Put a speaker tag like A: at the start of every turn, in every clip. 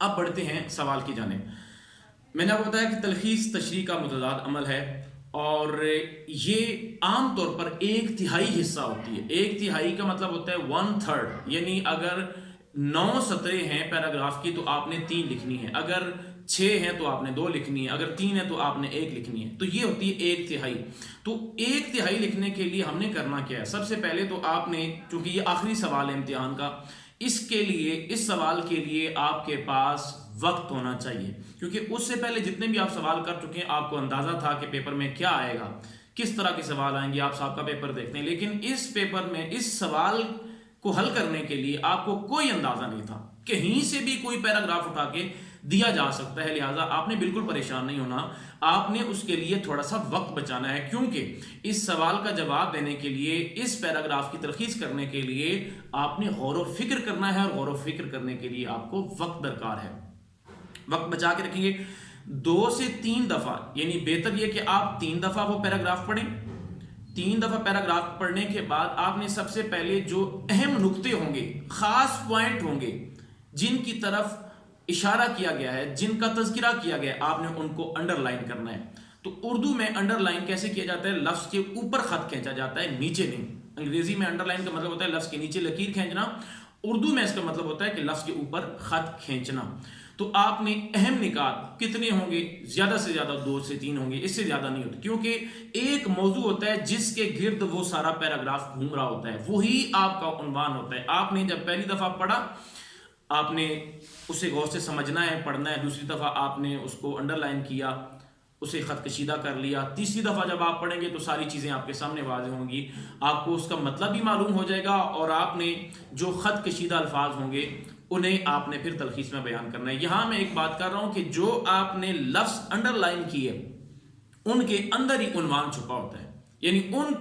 A: اب بڑھتے ہیں سوال کی جانب. میں نے آپ کو بتایا کہ تلخیص تشریح کا متضاد عمل ہے اور یہ عام طور پر 1/3 حصہ ہوتی ہے. 1/3 کا مطلب ہوتا ہے 1/3، یعنی اگر 9 سطریں ہیں پیراگراف کی تو آپ نے 3 لکھنی ہے، اگر 6 ہیں تو آپ نے 2 لکھنی ہے، اگر 3 ہے تو آپ نے 1 لکھنی ہے. تو یہ ہوتی ہے 1/3. تو 1/3 لکھنے کے لیے ہم نے کرنا کیا ہے؟ سب سے پہلے تو آپ نے، چونکہ یہ آخری سوال ہے امتحان کا، اس کے لیے، اس سوال کے لیے آپ کے پاس وقت ہونا چاہیے، کیونکہ اس سے پہلے جتنے بھی آپ سوال کر چکے ہیں آپ کو اندازہ تھا کہ پیپر میں کیا آئے گا، کس طرح کے سوال آئیں گے. آپ سابقہ پیپر دیکھتے ہیں، لیکن اس پیپر میں اس سوال کو حل کرنے کے لیے آپ کو کوئی اندازہ نہیں تھا. کہیں سے بھی کوئی پیراگراف اٹھا کے دیا جا سکتا ہے، لہٰذا آپ نے بالکل پریشان نہیں ہونا. آپ نے اس کے لیے تھوڑا سا وقت بچانا ہے، کیونکہ اس سوال کا جواب دینے کے لیے، اس پیراگراف کی تلخیص کرنے کے لیے آپ نے غور و فکر کرنا ہے، اور غور و فکر کرنے کے لیے آپ کو وقت درکار ہے. وقت بچا کے رکھیں گے. 2 سے 3 دفعہ، یعنی بہتر یہ کہ آپ 3 دفعہ وہ پیراگراف پڑھیں. 3 دفعہ پیراگراف پڑھنے کے بعد آپ نے سب سے پہلے جو اہم نقطے ہوں گے، خاص پوائنٹ ہوں گے جن کی طرف اشارہ کیا گیا ہے، جن کا تذکرہ کیا گیا ہے، آپ نے ان کو انڈر لائن کرنا ہے. تو اردو میں انڈر لائن کیسے کیا جاتا ہے؟ لفظ کے اوپر خط کھینچا جاتا ہے، نیچے نہیں. انگریزی میں انڈر لائن کا مطلب ہوتا ہے لفظ کے نیچے لکیر کھینچنا، اردو میں اس کا مطلب ہوتا ہے کہ لفظ کے اوپر خط کھینچنا. تو آپ نے اہم نکات کتنے ہوں گے؟ زیادہ سے زیادہ 2 سے 3 ہوں گے، اس سے زیادہ نہیں ہوتے، کیونکہ ایک موضوع ہوتا ہے جس کے گرد وہ سارا پیراگراف گھوم رہا ہوتا ہے، وہی آپ کا عنوان ہوتا ہے. آپ نے جب پہلی دفعہ پڑھا، آپ نے اسے غور سے سمجھنا ہے، پڑھنا ہے. دوسری دفعہ آپ نے اس کو انڈر لائن کیا، اسے خط کشیدہ کر لیا. تیسری دفعہ جب آپ پڑھیں گے تو ساری چیزیں آپ کے سامنے واضح ہوں گی، آپ کو اس کا مطلب بھی معلوم ہو جائے گا، اور آپ نے جو خط کشیدہ الفاظ ہوں گے انہیں آپ نے پھر تلخیص میں بیان کرنا ہے. یہاں میں ایک بات کر رہا ہوں کہ جو آپ نے لفظ انڈر لائن کیے ان کے اندر ہی عنوان چھپا ہوتا ہے، یعنی ان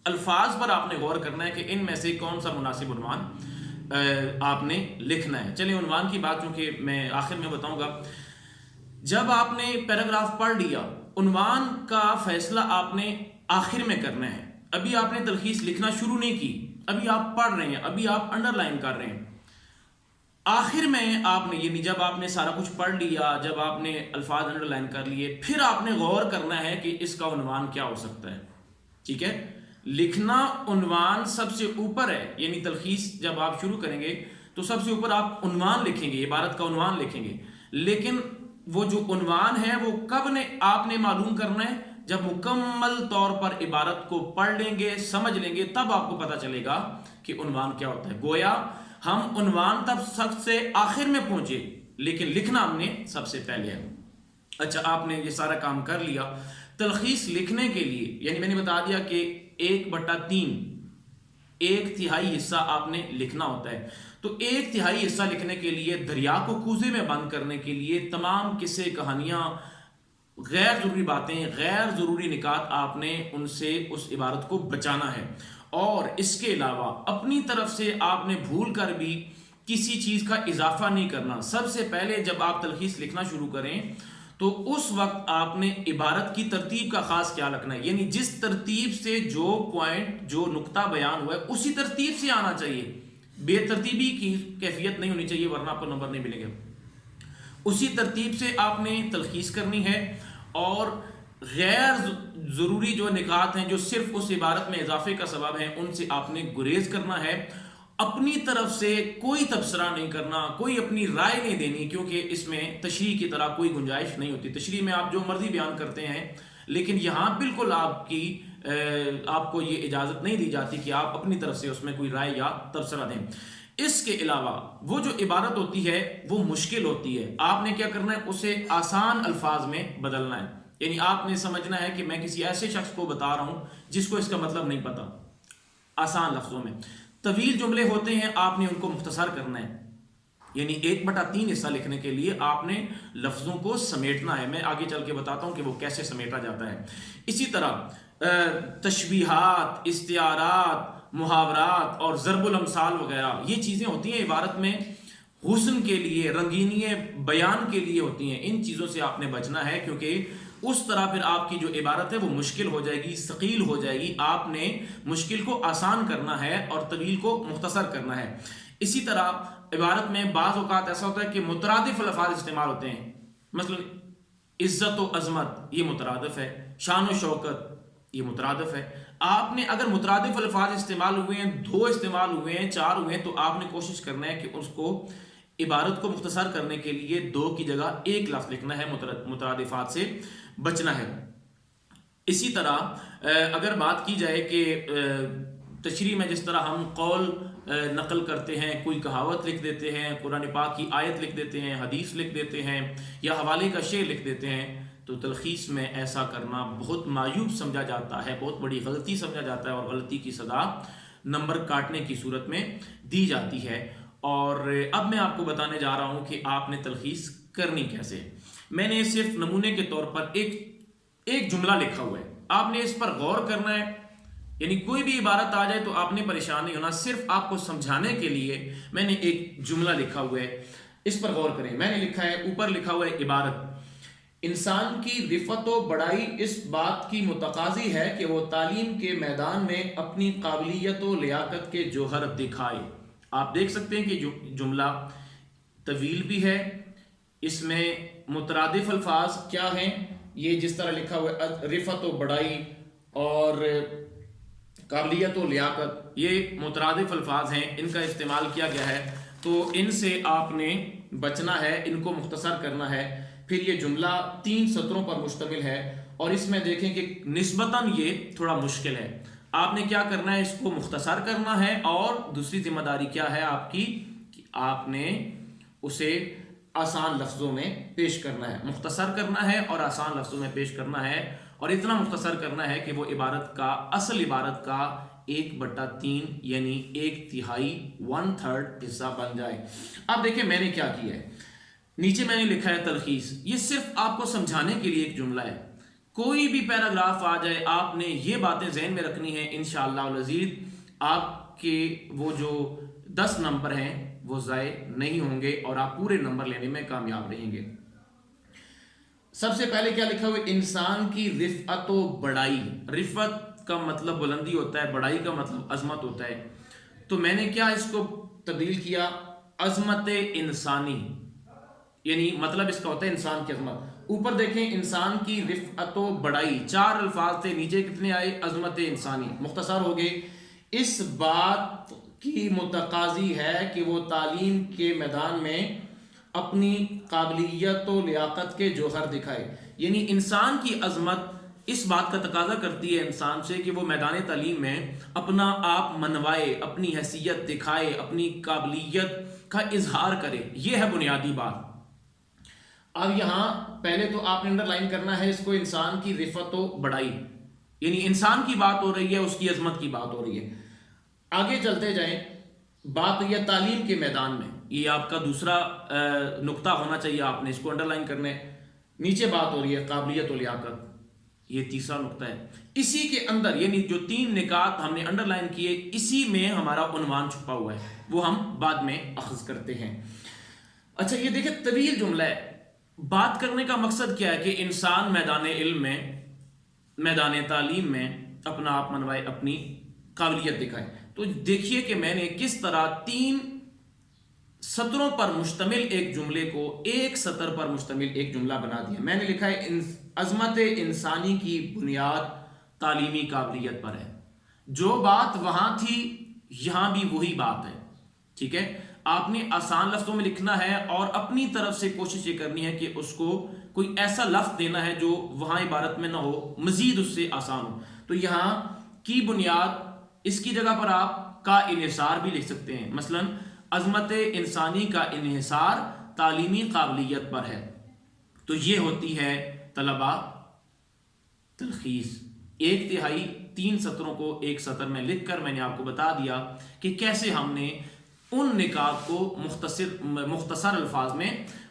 A: الفاظ پر آپ نے غور کرنا ہے کہ ان میں سے کون سا مناسب عنوان آپ نے لکھنا ہے. چلیں عنوان کی بات چونکہ میں آخر میں بتاؤں گا. جب آپ نے پیراگراف پڑھ لیا، عنوان کا فیصلہ آپ نے آخر میں کرنا ہے. ابھی آپ نے تلخیص لکھنا شروع نہیں کی، ابھی آپ پڑھ رہے ہیں، ابھی آپ انڈر لائن کر رہے ہیں. آخر میں آپ نے، یعنی جب آپ نے سارا کچھ پڑھ لیا، جب آپ نے الفاظ انڈر لائن کر لیے، پھر آپ نے غور کرنا ہے کہ اس کا عنوان کیا ہو سکتا ہے. ٹھیک ہے؟ لکھنا عنوان سب سے اوپر ہے، یعنی تلخیص جب آپ شروع کریں گے تو سب سے اوپر آپ عنوان لکھیں گے، عبارت کا عنوان لکھیں گے. لیکن وہ جو عنوان ہے وہ کب آپ نے معلوم کرنا ہے؟ جب مکمل طور پر عبارت کو پڑھ لیں گے، سمجھ لیں گے، تب آپ کو پتہ چلے گا کہ عنوان کیا ہوتا ہے. گویا ہم عنوان تب سب سے آخر میں پہنچے، لیکن لکھنا ہم نے سب سے پہلے ہے. اچھا، آپ نے یہ سارا کام کر لیا. تلخیص لکھنے کے لیے، یعنی میں نے بتا دیا کہ 1/3، 1/3 حصہ آپ نے لکھنا ہوتا ہے. تو 1/3 حصہ لکھنے کے لیے، دریا کو کوزے میں بند کرنے کے لیے، تمام قصے، کہانیاں، غیر ضروری باتیں، غیر ضروری نکات، آپ نے ان سے اس عبارت کو بچانا ہے. اور اس کے علاوہ اپنی طرف سے آپ نے بھول کر بھی کسی چیز کا اضافہ نہیں کرنا. سب سے پہلے جب آپ تلخیص لکھنا شروع کریں تو اس وقت آپ نے عبارت کی ترتیب کا خاص خیال رکھنا ہے، یعنی جس ترتیب سے جو پوائنٹ، جو نقطہ بیان ہوا ہے اسی ترتیب سے آنا چاہیے. بے ترتیبی کی کیفیت نہیں ہونی چاہیے، ورنہ آپ کو نمبر نہیں ملیں گے. اسی ترتیب سے آپ نے تلخیص کرنی ہے، اور غیر ضروری جو نکات ہیں، جو صرف اس عبارت میں اضافے کا سبب ہیں، ان سے آپ نے گریز کرنا ہے. اپنی طرف سے کوئی تبصرہ نہیں کرنا، کوئی اپنی رائے نہیں دینی، کیونکہ اس میں تشریح کی طرح کوئی گنجائش نہیں ہوتی. تشریح میں آپ جو مرضی بیان کرتے ہیں، لیکن یہاں بالکل آپ کو یہ اجازت نہیں دی جاتی کہ آپ اپنی طرف سے اس میں کوئی رائے یا تبصرہ دیں. اس کے علاوہ وہ جو عبارت ہوتی ہے وہ مشکل ہوتی ہے، آپ نے کیا کرنا ہے؟ اسے آسان الفاظ میں بدلنا ہے. یعنی آپ نے سمجھنا ہے کہ میں کسی ایسے شخص کو بتا رہا ہوں جس کو اس کا مطلب نہیں پتا. آسان لفظوں میں. طویل جملے ہوتے ہیں، آپ نے ان کو مختصر کرنا ہے. یعنی 1/3 حصہ لکھنے کے لیے آپ نے لفظوں کو سمیٹنا ہے. میں آگے چل کے بتاتا ہوں کہ وہ کیسے سمیٹا جاتا ہے. اسی طرح تشبیہات، استعارات، محاورات اور ضرب الامثال وغیرہ یہ چیزیں ہوتی ہیں عبارت میں، حسن کے لیے، رنگینی بیان کے لیے ہوتی ہیں. ان چیزوں سے آپ نے بچنا ہے، کیونکہ اس طرح پھر آپ کی جو عبارت ہے وہ مشکل ہو جائے گی، ثقیل ہو جائے گی. آپ نے مشکل کو آسان کرنا ہے اور طویل کو مختصر کرنا ہے. اسی طرح عبارت میں بعض اوقات ایسا ہوتا ہے کہ مترادف الفاظ استعمال ہوتے ہیں، مثلا عزت و عظمت یہ مترادف ہے، شان و شوکت یہ مترادف ہے۔ آپ نے اگر مترادف الفاظ استعمال ہوئے ہیں، 2 استعمال ہوئے ہیں، 4 ہوئے ہیں، تو آپ نے کوشش کرنا ہے کہ اس کو عبارت کو مختصر کرنے کے لیے 2 کی جگہ 1 لفظ لکھنا ہے، مترادفات سے بچنا ہے۔ اسی طرح اگر بات کی جائے کہ تشریح میں جس طرح ہم قول نقل کرتے ہیں، کوئی کہاوت لکھ دیتے ہیں، قرآن پاک کی آیت لکھ دیتے ہیں، حدیث لکھ دیتے ہیں، یا حوالے کا شعر لکھ دیتے ہیں، تو تلخیص میں ایسا کرنا بہت معیوب سمجھا جاتا ہے، بہت بڑی غلطی سمجھا جاتا ہے، اور غلطی کی سزا نمبر کاٹنے کی صورت میں دی جاتی ہے۔ اور اب میں آپ کو بتانے جا رہا ہوں کہ آپ نے تلخیص کرنی کیسے۔ میں نے صرف نمونے کے طور پر ایک جملہ لکھا ہوا ہے، آپ نے اس پر غور کرنا ہے، یعنی کوئی بھی عبارت آ جائے تو آپ نے پریشان نہیں ہونا، صرف آپ کو سمجھانے کے لیے میں نے ایک جملہ لکھا ہوا ہے، اس پر غور کریں۔ میں نے لکھا ہے، اوپر لکھا ہوا ہے عبارت: انسان کی رفعت و بڑائی اس بات کی متقاضی ہے کہ وہ تعلیم کے میدان میں اپنی قابلیت و لیاقت کے جوہر دکھائے۔ آپ دیکھ سکتے ہیں کہ جملہ طویل بھی ہے، اس میں مترادف الفاظ کیا ہیں، یہ جس طرح لکھا ہوا ہے رفعت و بڑائی اور قابلیت و لیاقت، یہ مترادف الفاظ ہیں، ان کا استعمال کیا گیا ہے، تو ان سے آپ نے بچنا ہے، ان کو مختصر کرنا ہے۔ پھر یہ جملہ 3 سطروں پر مشتمل ہے، اور اس میں دیکھیں کہ نسبتاً یہ تھوڑا مشکل ہے۔ آپ نے کیا کرنا ہے، اس کو مختصر کرنا ہے، اور دوسری ذمہ داری کیا ہے آپ کی، کہ آپ نے اسے آسان لفظوں میں پیش کرنا ہے، مختصر کرنا ہے اور آسان لفظوں میں پیش کرنا ہے، اور اتنا مختصر کرنا ہے کہ وہ عبارت کا اصل عبارت کا 1/3 یعنی 1/3 1/3 حصہ بن جائے۔ اب دیکھیں میں نے کیا کیا ہے، نیچے میں نے لکھا ہے تلخیص، یہ صرف آپ کو سمجھانے کے لیے ایک جملہ ہے، کوئی بھی پیراگراف آ جائے آپ نے یہ باتیں ذہن میں رکھنی ہے، انشاءاللہ العزیز آپ کے وہ جو 10 نمبر ہیں وہ ضائع نہیں ہوں گے، اور آپ پورے نمبر لینے میں کامیاب رہیں گے۔ سب سے پہلے کیا لکھا ہوا ہے، انسان کی رفعت و بڑائی۔ رفعت کا مطلب بلندی ہوتا ہے، بڑائی کا مطلب عظمت ہوتا ہے، تو میں نے کیا اس کو تبدیل کیا، عظمت انسانی، یعنی مطلب اس کا ہوتا ہے انسان کی عظمت۔ اوپر دیکھیں انسان کی رفعت و بڑائی، 4 الفاظ تھے، نیچے کتنے آئے، عظمت انسانی، مختصر ہو گئے۔ اس بات کی متقاضی ہے کہ وہ تعلیم کے میدان میں اپنی قابلیت و لیاقت کے جوہر دکھائے، یعنی انسان کی عظمت اس بات کا تقاضا کرتی ہے انسان سے کہ وہ میدان تعلیم میں اپنا آپ منوائے، اپنی حیثیت دکھائے، اپنی قابلیت کا اظہار کرے، یہ ہے بنیادی بات۔ اب یہاں پہلے تو آپ نے انڈر لائن کرنا ہے اس کو، انسان کی رفعت و بڑائی، یعنی انسان کی بات ہو رہی ہے، اس کی عظمت کی بات ہو رہی ہے۔ آگے چلتے جائیں، بات ہوئی ہے تعلیم کے میدان میں، یہ آپ کا دوسرا نقطہ ہونا چاہیے، آپ نے اس کو انڈر لائن کرنا ہے۔ نیچے بات ہو رہی ہے قابلیت و لیاقت، یہ تیسرا نقطہ ہے۔ اسی کے اندر یعنی جو 3 نکات ہم نے انڈر لائن کیے، اسی میں ہمارا عنوان چھپا ہوا ہے، وہ ہم بعد میں اخذ کرتے ہیں۔ اچھا یہ دیکھیں طویل جملہ ہے، بات کرنے کا مقصد کیا ہے کہ انسان میدان علم میں، میدان تعلیم میں اپنا آپ منوائے، اپنی قابلیت دکھائے۔ تو دیکھیے کہ میں نے کس طرح 3 سطروں پر مشتمل ایک جملے کو 1 سطر پر مشتمل ایک جملہ بنا دیا۔ میں نے لکھا ہے عظمت انسانی کی بنیاد تعلیمی قابلیت پر ہے، جو بات وہاں تھی یہاں بھی وہی بات ہے، ٹھیک ہے۔ آپ نے آسان لفظوں میں لکھنا ہے، اور اپنی طرف سے کوشش یہ کرنی ہے کہ اس کو کوئی ایسا لفظ دینا ہے جو وہاں عبارت میں نہ ہو، مزید اس سے آسان ہو۔ تو یہاں کی بنیاد، اس کی جگہ پر آپ کا انحصار بھی لکھ سکتے ہیں، مثلا عظمت انسانی کا انحصار تعلیمی قابلیت پر ہے، تو یہ ہوتی ہے طلبہ تلخیص۔ 1/3 3 سطروں کو 1 سطر میں لکھ کر میں نے آپ کو بتا دیا کہ کیسے ہم نے ان نکات کو مختصر الفاظ میں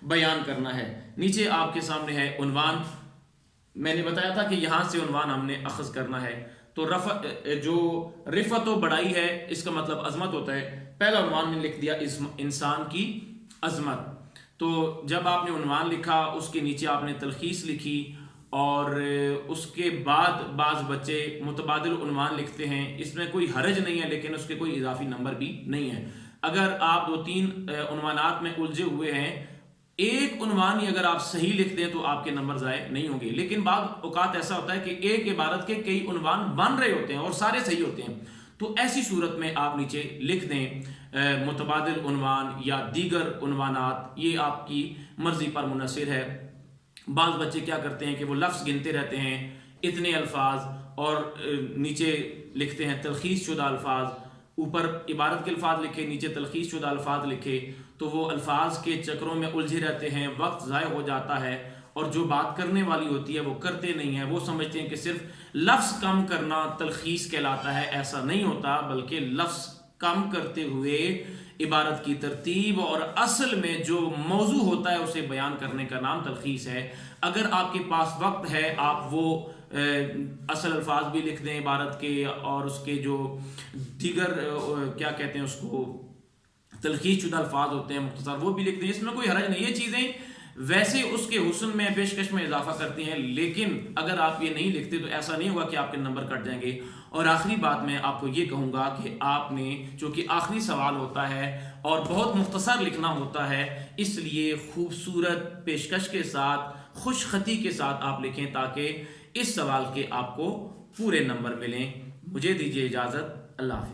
A: بیان کرنا ہے۔ نیچے آپ کے سامنے ہے عنوان، میں نے بتایا تھا کہ یہاں سے عنوان ہم نے اخذ کرنا ہے، تو جو رفعت و بڑائی ہے اس کا مطلب عظمت ہوتا ہے، پہلا عنوان نے لکھ دیا انسان کی عظمت۔ تو جب آپ نے عنوان لکھا، اس کے نیچے آپ نے تلخیص لکھی، اور اس کے بعد بعض بچے متبادل عنوان لکھتے ہیں، اس میں کوئی حرج نہیں ہے، لیکن اس کے کوئی اضافی نمبر بھی نہیں ہے۔ اگر آپ 2-3 عنوانات میں الجھے ہوئے ہیں، ایک عنوان ہی اگر آپ صحیح لکھ دیں تو آپ کے نمبر ضائع نہیں ہوں گے. لیکن بعض اوقات ایسا ہوتا ہے کہ ایک عبارت کے کئی عنوان بن رہے ہوتے ہیں اور سارے صحیح ہوتے ہیں، تو ایسی صورت میں آپ نیچے لکھ دیں متبادل عنوان یا دیگر عنوانات، یہ آپ کی مرضی پر منحصر ہے. بعض بچے کیا کرتے ہیں کہ وہ لفظ گنتے رہتے ہیں، اتنے الفاظ، اور نیچے لکھتے ہیں تلخیص شدہ الفاظ، اوپر عبارت کے الفاظ لکھے، نیچے تلخیص شدہ الفاظ لکھے، تو وہ الفاظ کے چکروں میں الجھے رہتے ہیں، وقت ضائع ہو جاتا ہے، اور جو بات کرنے والی ہوتی ہے وہ کرتے نہیں ہیں. وہ سمجھتے ہیں کہ صرف لفظ کم کرنا تلخیص کہلاتا ہے. ایسا نہیں ہوتا، بلکہ لفظ کم کرتے ہوئے عبارت کی ترتیب اور اصل میں جو موضوع ہوتا ہے اسے بیان کرنے کا نام تلخیص ہے. اگر آپ کے پاس وقت ہے، آپ وہ اصل الفاظ بھی لکھ دیں عبارت کے، اور اس کے جو دیگر کیا کہتے ہیں اس کو تلخیص شدہ الفاظ ہوتے ہیں مختصر، وہ بھی لکھ دیں، اس میں کوئی حرج نہیں. یہ چیزیں ویسے اس کے حسن میں پیشکش میں اضافہ کرتی ہیں، لیکن اگر آپ یہ نہیں لکھتے تو ایسا نہیں ہوگا کہ آپ کے نمبر کٹ جائیں گے. اور آخری بات میں آپ کو یہ کہوں گا کہ آپ نے، چونکہ آخری سوال ہوتا ہے اور بہت مختصر لکھنا ہوتا ہے، اس لیے خوبصورت پیشکش کے ساتھ، خوش خطی کے ساتھ آپ لکھیں تاکہ اس سوال کے آپ کو پورے نمبر ملیں. مجھے دیجیے اجازت. اللہ حافظ.